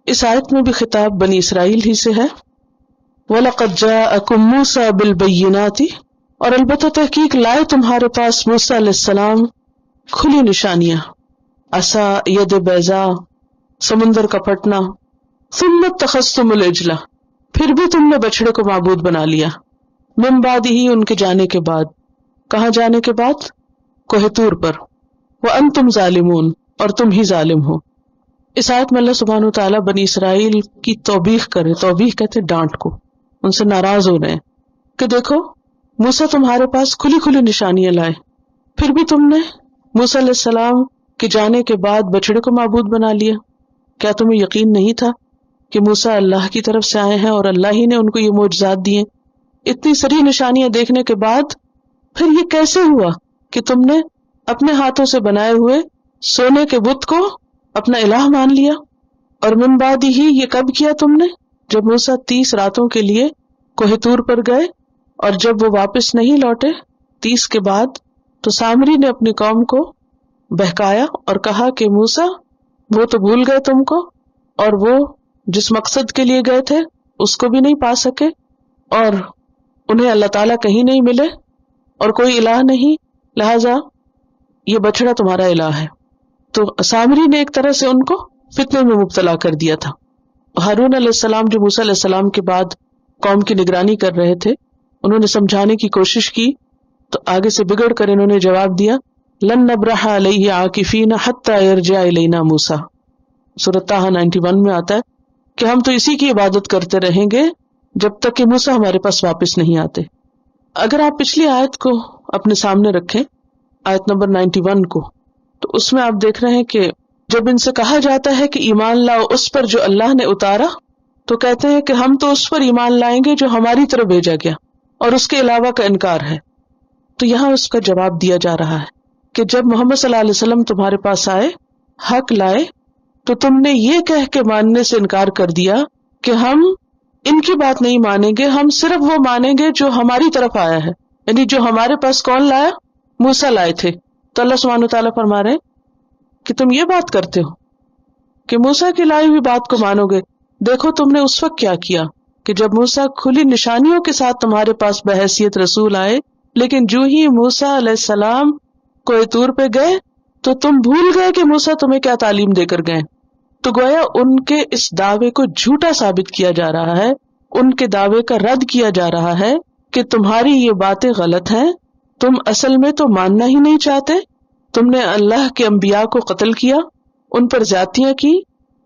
اس آیت میں بھی خطاب بنی اسرائیل ہی سے ہے. وَلَقَدْ جَاءَكُم مُوسَىٰ بِالْبَيِّنَاتِ، اور البتہ تحقیق لائے تمہارے پاس موسیٰ علیہ السلام کھلی نشانیاں، عصا، ید بیضاء، سمندر کا پھٹنا. ثُمَّ اتَّخَذْتُمُ الْعِجْلَ، پھر بھی تم نے بچڑے کو معبود بنا لیا. من بعدہ، ان کے جانے کے بعد. کہاں جانے کے بعد؟ کوہ طور پر. وَأَنْتُمْ ظَالِمُونَ، اور تم ہی ظالم ہو. اس آیت میں اللہ سبحانہ وتعالیٰ بنی اسرائیل کی توبیخ کرے. توبیخ کہتے ڈانٹ کو، ان سے ناراض ہو رہے ہیں کہ دیکھو موسیٰ تمہارے پاس کھلی کھلی نشانیاں لائے، پھر بھی تم نے موسیٰ علیہ السلام کے جانے کے بعد بچڑے کو معبود بنا لیا. کیا تمہیں یقین نہیں تھا کہ موسیٰ اللہ کی طرف سے آئے ہیں اور اللہ ہی نے ان کو یہ معجزات دیے؟ اتنی ساری نشانیاں دیکھنے کے بعد پھر یہ کیسے ہوا کہ تم نے اپنے ہاتھوں سے بنائے ہوئے سونے کے بت کو اپنا الہ مان لیا؟ اور من بعد ہی یہ کب کیا تم نے؟ جب موسیٰ 30 راتوں کے لیے کوہ طور پر گئے اور جب وہ واپس نہیں لوٹے 30 کے بعد، تو سامری نے اپنی قوم کو بہکایا اور کہا کہ موسیٰ وہ تو بھول گئے تم کو، اور وہ جس مقصد کے لیے گئے تھے اس کو بھی نہیں پا سکے، اور انہیں اللہ تعالیٰ کہیں نہیں ملے اور کوئی الہ نہیں، لہذا یہ بچڑا تمہارا الہ ہے. تو سامری نے ایک طرح سے ان کو فتنے میں مبتلا کر دیا تھا. ہارون علیہ السلام جو موسیٰ علیہ السلام کے بعد قوم کی نگرانی کر رہے تھے، انہوں نے سمجھانے کی کوشش کی تو آگے سے بگڑ کر انہوں نے جواب دیا لن نبرح علیہ عاکفین حتی یرجع الینا موسیٰ. سورۃ طٰہٰ 91 میں آتا ہے کہ ہم تو اسی کی عبادت کرتے رہیں گے جب تک کہ موسیٰ ہمارے پاس واپس نہیں آتے. اگر آپ پچھلی آیت کو اپنے سامنے رکھیں، آیت نمبر 91 کو، تو اس میں آپ دیکھ رہے ہیں کہ جب ان سے کہا جاتا ہے کہ ایمان لاؤ اس پر جو اللہ نے اتارا، تو کہتے ہیں کہ ہم تو اس پر ایمان لائیں گے جو ہماری طرف بھیجا گیا اور اس کے علاوہ کا انکار ہے. تو یہاں اس کا جواب دیا جا رہا ہے کہ جب محمد صلی اللہ علیہ وسلم تمہارے پاس آئے، حق لائے، تو تم نے یہ کہہ کے ماننے سے انکار کر دیا کہ ہم ان کی بات نہیں مانیں گے، ہم صرف وہ مانیں گے جو ہماری طرف آیا ہے. یعنی جو ہمارے پاس کون لایا؟ موسیٰ لائے تھے. تو اللہ سبحانہ وتعالیٰ فرما رہے ہیں کہ تم یہ بات کرتے ہو کہ موسیٰ کی لائی ہوئی بات کو مانو گے. دیکھو تم نے اس وقت کیا کیا کہ جب موسیٰ کھلی نشانیوں کے ساتھ تمہارے پاس بحیثیت رسول آئے، لیکن جو ہی موسیٰ علیہ السلام کوہ طور پہ گئے تو تم بھول گئے کہ موسیٰ تمہیں کیا تعلیم دے کر گئے. تو گویا ان کے اس دعوے کو جھوٹا ثابت کیا جا رہا ہے، ان کے دعوے کا رد کیا جا رہا ہے کہ تمہاری یہ باتیں غلط ہیں، تم اصل میں تو ماننا ہی نہیں چاہتے. تم نے اللہ کے انبیاء کو قتل کیا، ان پر زیادتیاں کی،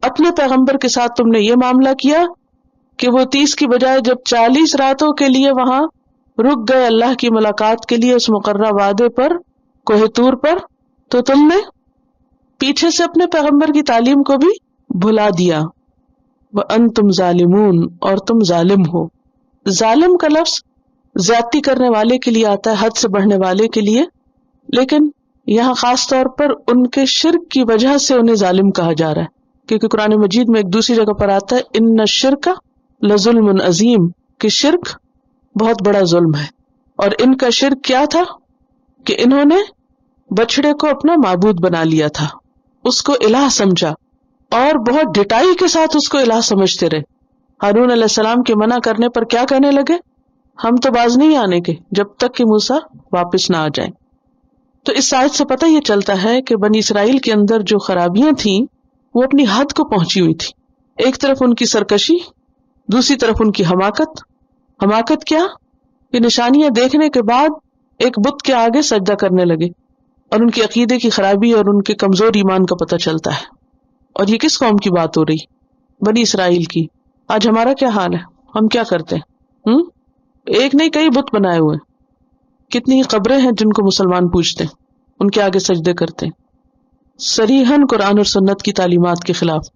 اپنے پیغمبر کے ساتھ تم نے یہ معاملہ کیا کہ وہ 30 کی بجائے جب 40 راتوں کے لیے وہاں رک گئے اللہ کی ملاقات کے لیے اس مقررہ وعدے پر کوہ طور پر، تو تم نے پیچھے سے اپنے پیغمبر کی تعلیم کو بھی بھلا دیا. وَأَنْتُمْ ظَالِمُونَ، اور تم ظالم ہو. ظالم کا لفظ زیادتی کرنے والے کے لیے آتا ہے، حد سے بڑھنے والے کے لیے، لیکن یہاں خاص طور پر ان کے شرک کی وجہ سے انہیں ظالم کہا جا رہا ہے، کیونکہ قرآن مجید میں ایک دوسری جگہ پر آتا ہے ان الشرک لظلم عظیم، کہ شرک بہت بڑا ظلم ہے. اور ان کا شرک کیا تھا کہ انہوں نے بچڑے کو اپنا معبود بنا لیا تھا، اس کو الہ سمجھا اور بہت ڈٹائی کے ساتھ اس کو الہ سمجھتے رہے. ہارون علیہ السلام کے منع کرنے پر کیا کہنے لگے؟ ہم تو باز نہیں آنے کے جب تک کہ موسیٰ واپس نہ آ جائیں. تو اس آیت سے پتہ یہ چلتا ہے کہ بنی اسرائیل کے اندر جو خرابیاں تھیں وہ اپنی حد کو پہنچی ہوئی تھی. ایک طرف ان کی سرکشی، دوسری طرف ان کی حماقت. حماقت کیا؟ کہ نشانیاں دیکھنے کے بعد ایک بت کے آگے سجدہ کرنے لگے، اور ان کے عقیدے کی خرابی اور ان کے کمزور ایمان کا پتہ چلتا ہے. اور یہ کس قوم کی بات ہو رہی؟ بنی اسرائیل کی. آج ہمارا کیا حال ہے؟ ہم کیا کرتے ہیں؟ ایک نہیں کئی بت بنائے ہوئے. کتنی قبریں ہیں جن کو مسلمان پوجتے ہیں، ان کے آگے سجدے کرتے ہیں، صریحاً قرآن اور سنت کی تعلیمات کے خلاف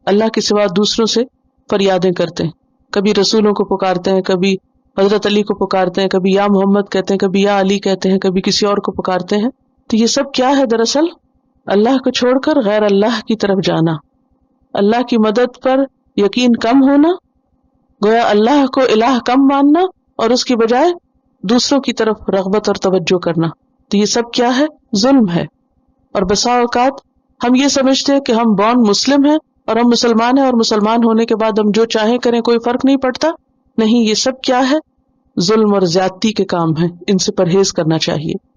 اللہ کے سوا دوسروں سے فریادیں کرتے ہیں. کبھی رسولوں کو پکارتے ہیں، کبھی حضرت علی کو پکارتے ہیں، کبھی یا محمد کہتے ہیں، کبھی یا علی کہتے ہیں، کبھی کسی اور کو پکارتے ہیں. تو یہ سب کیا ہے؟ دراصل اللہ کو چھوڑ کر غیر اللہ کی طرف جانا، اللہ کی مدد پر یقین کم ہونا، گویا اللہ کو الہ کم ماننا اور اس کی بجائے دوسروں کی طرف رغبت اور توجہ کرنا. تو یہ سب کیا ہے؟ ظلم ہے. اور بسا اوقات ہم یہ سمجھتے ہیں کہ ہم بورن مسلم ہیں اور ہم مسلمان ہیں اور مسلمان ہونے کے بعد ہم جو چاہیں کریں کوئی فرق نہیں پڑتا. نہیں، یہ سب کیا ہے؟ ظلم اور زیادتی کے کام ہیں، ان سے پرہیز کرنا چاہیے.